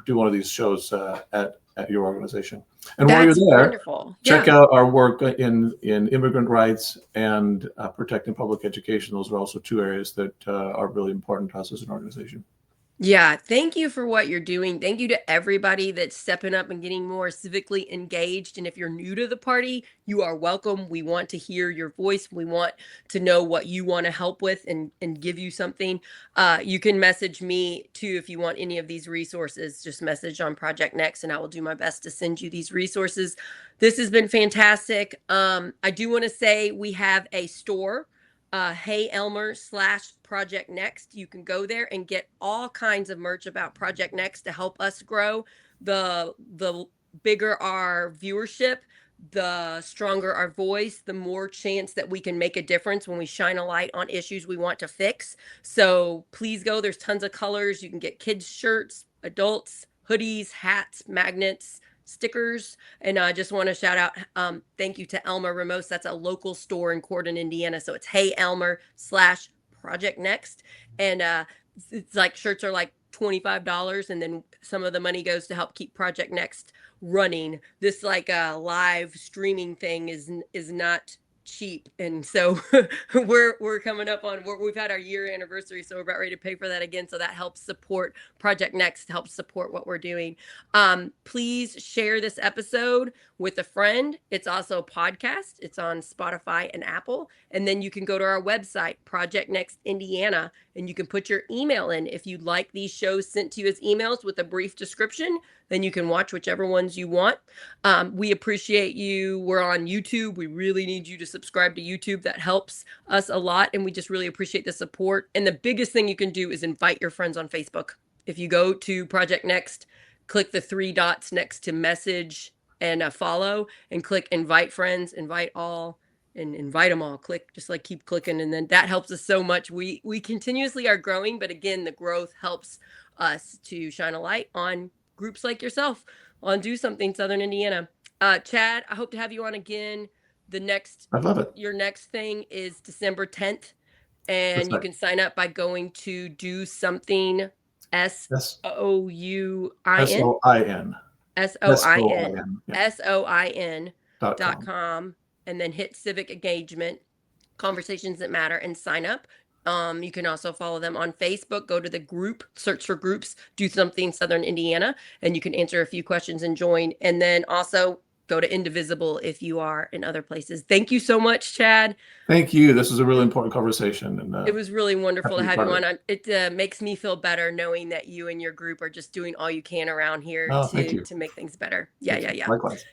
do one of these shows at your organization. And while you're there, wonderful. Check out our work in immigrant rights and protecting public education. Those are also two areas that are really important to us as an organization. Yeah, thank you for what you're doing. Thank you to everybody that's stepping up and getting more civically engaged. And if you're new to the party, you are welcome. We want to hear your voice. We want to know what you want to help with and give you something. You can message me too if you want any of these resources. Just message on Project Next and I will do my best to send you these resources. This has been fantastic. I do want to say we have a store. Hey Elmer / Project Next. You can go there and get all kinds of merch about Project Next to help us grow. The bigger our viewership, the stronger our voice, the more chance that we can make a difference when we shine a light on issues we want to fix. So please go. There's tons of colors. You can get kids shirts, adults, hoodies, hats, magnets, stickers. And I just want to shout out thank you to Elmer Ramos. That's a local store in Cordon, Indiana. So it's Hey Elmer / Project Next. And it's like shirts are like $25 and then some of the money goes to help keep Project Next running. This like live streaming thing is not cheap, and so we're coming up on we've had our year anniversary, so we're about ready to pay for that again, so that helps support Project Next, helps support what we're doing. Please share this episode with a friend. It's also a podcast. It's on Spotify and Apple, and then you can go to our website, Project Next Indiana, and you can put your email in if you'd like these shows sent to you as emails with a brief description. Then you can watch whichever ones you want. We appreciate you. We're on YouTube. We really need you to subscribe to YouTube. That helps us a lot. And we just really appreciate the support. And the biggest thing you can do is invite your friends on Facebook. If you go to Project Next, click the 3 dots next to message and follow and click invite friends, invite all, and invite them all. Keep clicking. And then that helps us so much. We continuously are growing, but again, the growth helps us to shine a light on groups like yourself on Do Something Southern Indiana. Chad, I hope to have you on again. I love it. Your next thing is December 10th, and you can sign up by going to Do Something SOIN.com and then hit Civic Engagement, Conversations That Matter, and sign up. You can also follow them on Facebook. Go to the group, search for groups, Do Something Southern Indiana, and you can answer a few questions and join. And then also go to Indivisible if you are in other places. Thank you so much, Chad. Thank you. This was a really important conversation. And it was really wonderful to have you on. It makes me feel better knowing that you and your group are just doing all you can around here to make things better. Yeah. Likewise.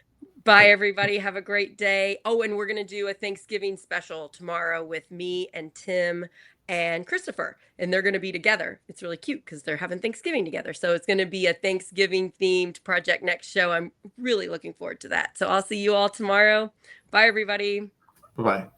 Bye, everybody. Have a great day. Oh, and we're going to do a Thanksgiving special tomorrow with me and Tim and Christopher, and they're going to be together. It's really cute because they're having Thanksgiving together. So it's going to be a Thanksgiving themed Project Next show. I'm really looking forward to that. So I'll see you all tomorrow. Bye, everybody. Bye-bye.